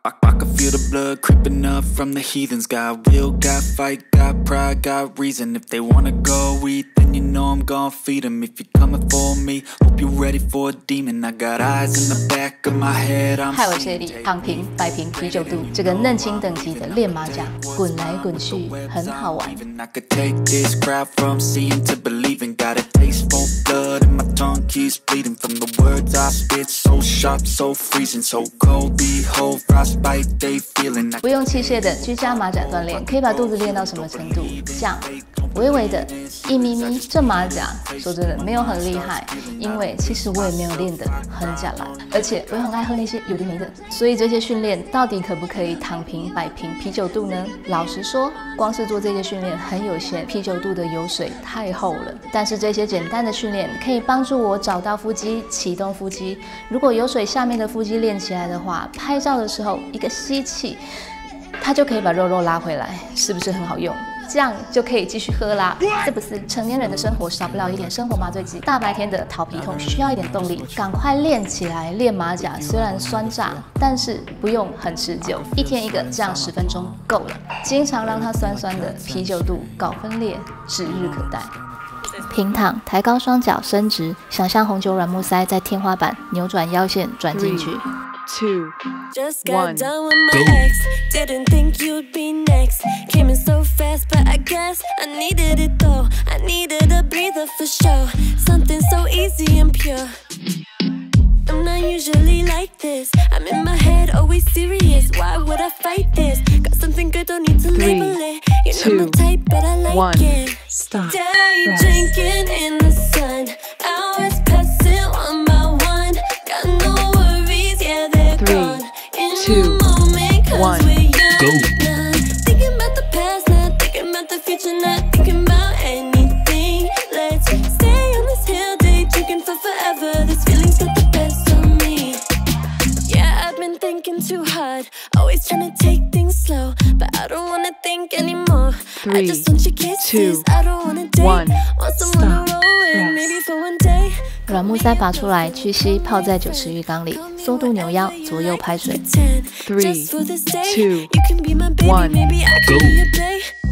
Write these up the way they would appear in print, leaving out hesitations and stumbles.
I can feel the blood creeping up from the heathens. Got will, got fight, got pride, got reason. If they wanna go eat, then you know I'm gon' feed them. If you're coming for me, hope you're ready for a demon. I got eyes in the back of my head. I'm 嗨，我是 Ellie， 躺平摆平啤酒肚，这个嫩青等级的练马甲，滚来滚去很好玩。I could take this crowd from seeing to believing. Got a taste for blood and my tongue keeps bleeding from the words I spit. So sharp, so freezing, so cold. Behold, frostbite they feeling. 不用器械的居家马甲锻炼，可以把肚子练到什么程度？这样，微微的1咪咪。这马甲说真的没有很厉害，因为其实我也没有练得很假啦，而且我也很爱喝那些有的没的。所以这些训练到底可不可以躺平摆平啤酒肚呢？老实说，光是做这些训练很有限，啤酒肚的油水太厚了。但是这些简单的训练可以帮助我找到腹肌，启动腹肌。如果油水下面的腹肌练起来的话，拍照的时候一个吸气，它就可以把肉拉回来，是不是很好用？这样就可以继续喝啦。这不是成年人的生活少不了一点生活麻醉剂。大白天的讨皮痛需要一点动力，赶快练起来。练马甲虽然酸炸，但是不用很持久，一天一个，这样10分钟够了。经常让它酸酸的啤酒肚搞分裂，指日可待。平躺，抬高双脚，伸直，想象红酒软木塞在天花板，扭转腰线，转进去。2, Just got 1, done with my ex. Didn't think you'd be next. Came in so fast, but I guess I needed it though. I needed a breather for sure. Something so easy and pure. I'm not usually like this. I'm in my head, always serious. Why would I fight this? Got something good, don't need to label it. You're not my type, but I like 1. it. Stop. Day Rest. drinking in the sun. Hours passing one by one. Got no worries, yeah, they're 3, gone. 2, 1, go. Not thinking about the past, not thinking about the future, not thinking about anything. Let's stay on this hill, day drinking for forever. This feeling's got the best of me. Yeah, I've been thinking too hard, always trying to take things slow, but I don't wanna think anymore. I just want your kisses. I don't wanna date. Want someone to roll with, maybe for one day. 软木塞拔出来，去吸，泡在酒池浴缸里，缩肚扭腰，左右拍水。3, 2, 1, go.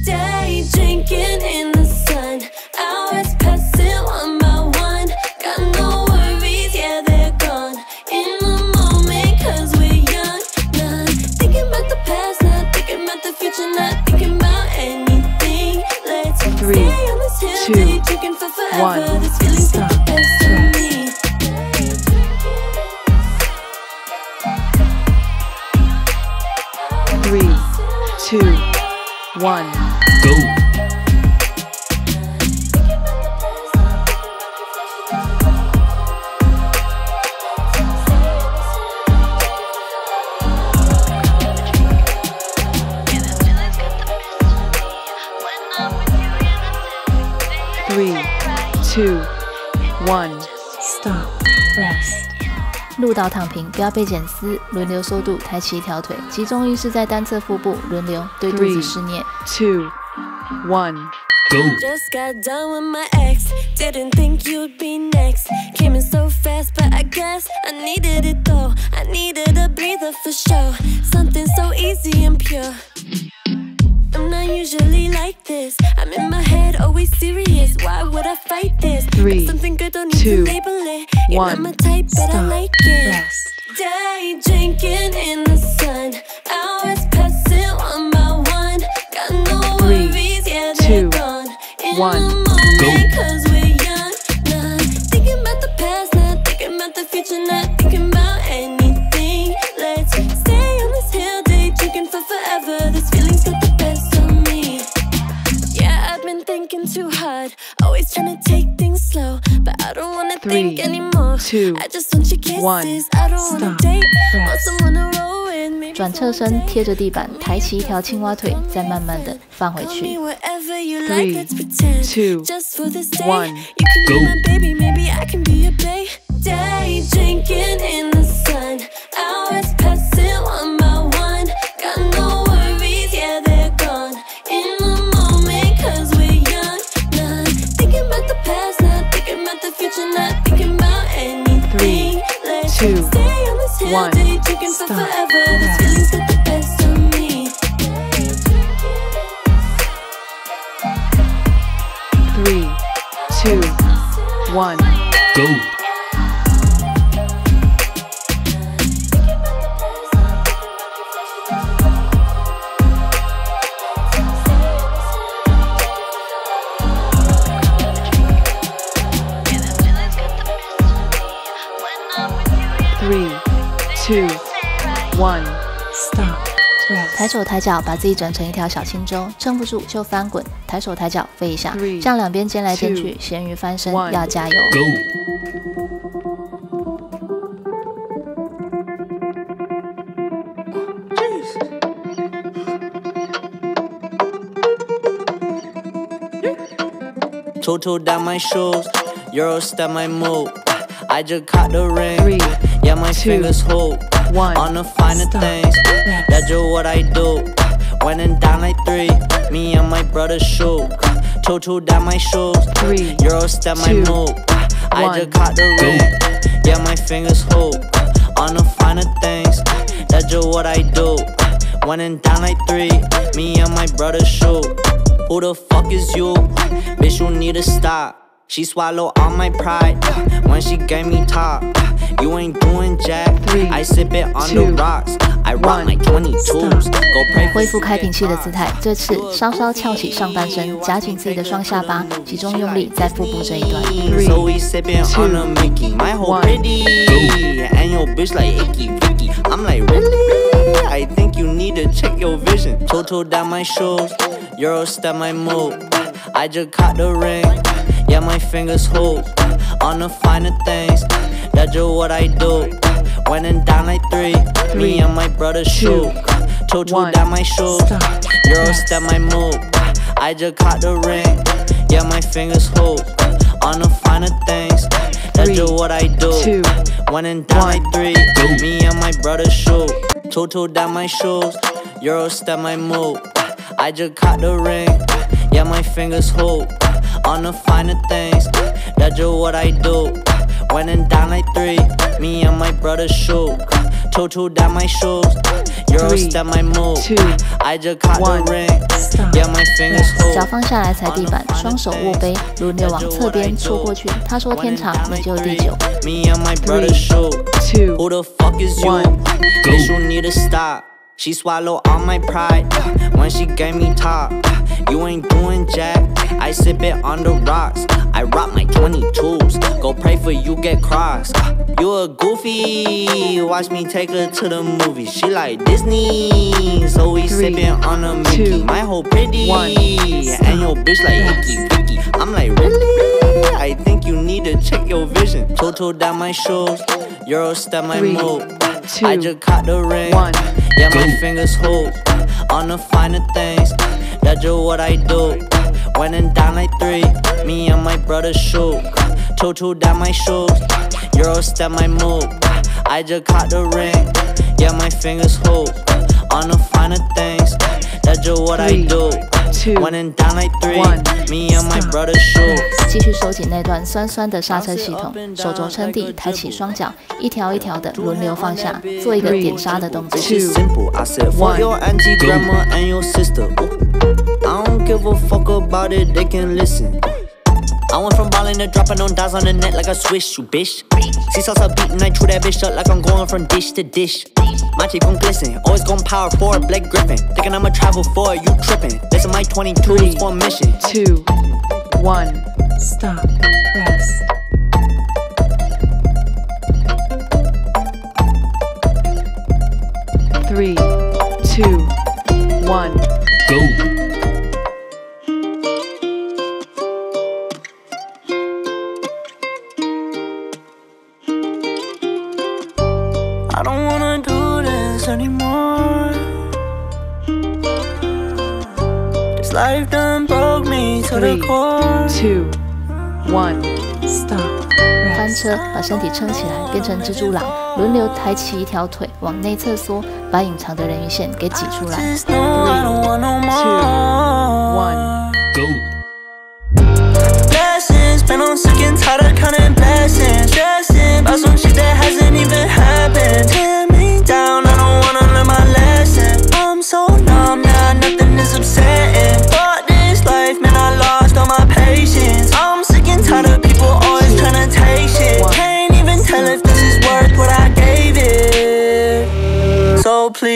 Day drinking in the sun, hours passing one by one. Got no worries, yeah, they're gone. In the moment, 'cause we're young. Not thinking about the past, not thinking about the future, not thinking about anything. Let's 3, stay on this hill, 2, day drinking for 1. forever. This feeling's got the best of me. 3, 2, 1, Go. Three, 2, 1, stop, rest. 入岛躺平，不要被剪丝，轮流缩肚，抬起一条腿，集中意识在单侧腹部，轮流对肚子施虐。 2, 1, Go. Just got done with my ex. Didn't think you'd be next. Came in so fast, but I guess I needed it though. I needed a breather for sure. Something so easy and pure. I'm not usually like this. I'm in my head, always serious. Why would I fight this? 3, Got something good, don't need 2, to label it. You're 1, not my type, but I stop, like it. rest. Day drinking in the sun. Hours passing one by one. Got no 3, worries, yeah, they're 2, gone. In 1, the moment, 'cause we're young. Not thinking about the past, not thinking about the future, not thinking about anything. Let's stay on this hill, day drinking for forever. This feeling's got the best of me. Yeah, I've been thinking too hard, always trying to take things slow, but I don't wanna 3, think anymore. 2, I just want your kisses. 1, I don't wanna stop, date. Want rest. someone to roll with, maybe 转侧身，贴着地板，抬起一条青蛙腿，再慢慢的放回 Call 去。 me whatever you 3, like, let's pretend. 2, Just for this day, 1, you can go. be my baby, maybe I can be your bae. Day drinking in the sun, hours passing one by one. Got no worries, yeah, they're gone. In the moment, 'cause we're young. Not thinking about the past, not thinking about the future, not thinking about anything. 3, Let's 2, stay on this hill, 1, day drinking for stop, forever. This rest. feeling's 3, 2, 1, stop. Rest. 抬手抬脚，把自己转成一条小轻舟，撑不住就翻滚，抬手抬脚飞一下，这样两边肩来肩去，咸鱼翻身，要加油。Toto down my shoes, Euro step my move. I just caught the ring, 3, yeah my 2, fingers hold 1, on the finer stop. things. That's just what I do. When and down like 3, me and my brother shoot. Toto down my shoes, 3, Euro step my 2, move. I 1, just caught the ring, yeah my fingers hold on the finer things. That's just what I do. When and down like 3, me and my brother shoot. Who the fuck is you? Bitch, you need to stop. She swallowed all my pride when she gave me top. You ain't doing jack. 3, I sip it on the 2, rocks. I rock 1, my 22s. Go pray for 恢复开瓶器的姿态，这次稍稍翘起上半身，夹紧自己的双下巴，集中用力在腹部这一段。 So we sipping on a Mickey. My whole 1, pretty. And your bitch like icky Vicky. I'm like, really? I think you need to check your vision. Toto down my shoes. Euro step my move. I just caught the ring. Yeah, my fingers hold on the finer things. That's just what I do. When and down like 3, me and my brother shoot. Toto 1, down my shoes. stop. Euro step my move. I just caught the ring. Yeah, my fingers hold on the finer things. That's 3, just what I do. 2, When and down 1, like 3, me and my brother shoot. Toto down my shoes. Euro step my move. I just caught the ring. Yeah, my fingers hold on the finer things. That's just what I do. When and down like 3, me and my brother shoot. Toto down my shoes. Euro 3, step my move. 2, I just caught 1, the ring. stop. Yeah, my fingers 脚 hold 放下来踩地板，双手握杯，轮流往侧边戳过去。他说天长，你就地久。 Me and my brother shoot. 2, Who the fuck is you? 1, Bitch, you need to stop. She swallowed all my pride when she gave me top. You ain't doing jack. I sip it on the rocks. I rock my 22s. Go pray for you get crossed. You a goofy. Watch me take her to the movies. She like Disney. So we 3, sipping on a Mickey. 2, My whole pretty. 1, And your bitch like icky Vicky. I'm like, really? I think you need to check your vision. Toto down my shoes. Euro step my 3, move. 2, I just caught the ring. 1, Yeah, my fingers hold on the finer things. That's just what I do. When and down like 3, me and my brother shoot. Toto down my shoes. Euro step my move. I just caught the ring. Yeah, my fingers hold on the finer things. That's just what I 3, do. 2, When and down like 3, 1, me and my stop. brother shoot. 继续收紧那段酸酸的刹车系统，手肘撑地，抬起双脚，一条一条的轮流放下，做一个点刹的动作。 This is simple. I said, fuck 1, your auntie, grandma, and your sister. Ooh. I don't give a fuck about it, they can listen. I went from ballin' to dropping on dimes on the net like a swish, you bitch. See salsa beatin', I chew that bitch up like I'm going from dish to dish. My cheek gon' glisten, always gon' power forward, Blake Griffin. Thinking I'ma travel for it, you trippin'. This is my 22s for a mission. 2, 1, stop. Rest. 3, 2, 1, go. I don't wanna do this anymore. This life done broke me to the 3, core. 2, 1, stop. 翻 Rest. 车，把身体撑起来，变成蜘蛛狼，轮流抬起一条腿往内侧缩，把隐藏的人鱼线给挤出来。 Just know I don't want no 1, more. go. Blessings, been on sick and tired of counting blessings. Stressing about some shit that hasn't even happened. Tear me down, I don't wanna learn my lesson. I'm so numb, now nothing is upsetting. Fuck this life, man, I lost all my patience. I'm sick and tired of people always trying to take shit.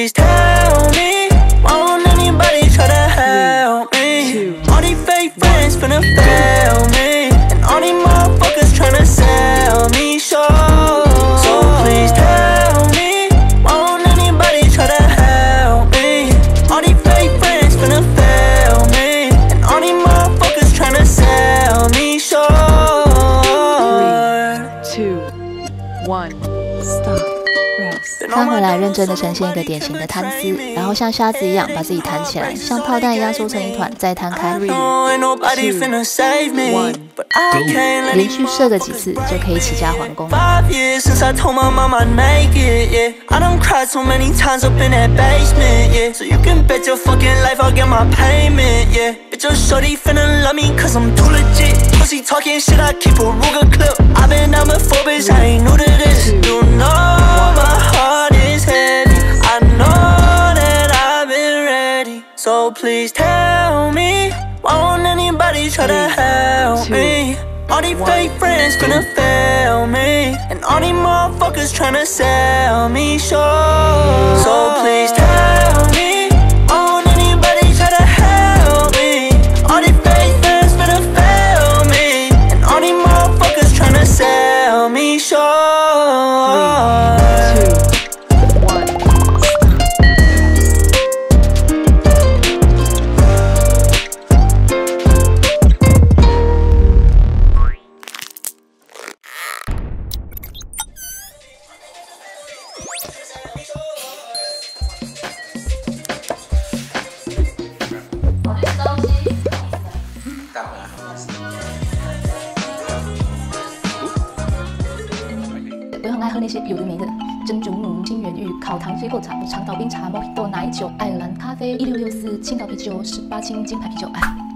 please tell me why won't anybody try to help me? All these fake friends finna fail me, and all these motherfuckers tryna sell me short. So please tell me why won't anybody try to help me? All these fake friends finna fail me, and all these motherfuckers tryna sell me short. 3, 2, 1, stop. 翻回来，认真的呈现一个典型的摊姿，然后像瞎子一样把自己弹起来，像炮弹一样缩成一团，再摊开。连续射个几次就可以起家还功。So please tell me why won't anybody try to help me? All these fake friends finna fail me, and all these motherfuckers tryna sell me short. So please tell me why won't anybody try to help me? All these fake friends finna fail me, and all these motherfuckers tryna sell me short. 我很爱喝那些有的没的，珍珠母金元玉、烤糖水果茶、长岛冰茶、Mojito 奶酒、爱尔兰咖啡、1664青岛啤酒、18青金牌啤酒。哎。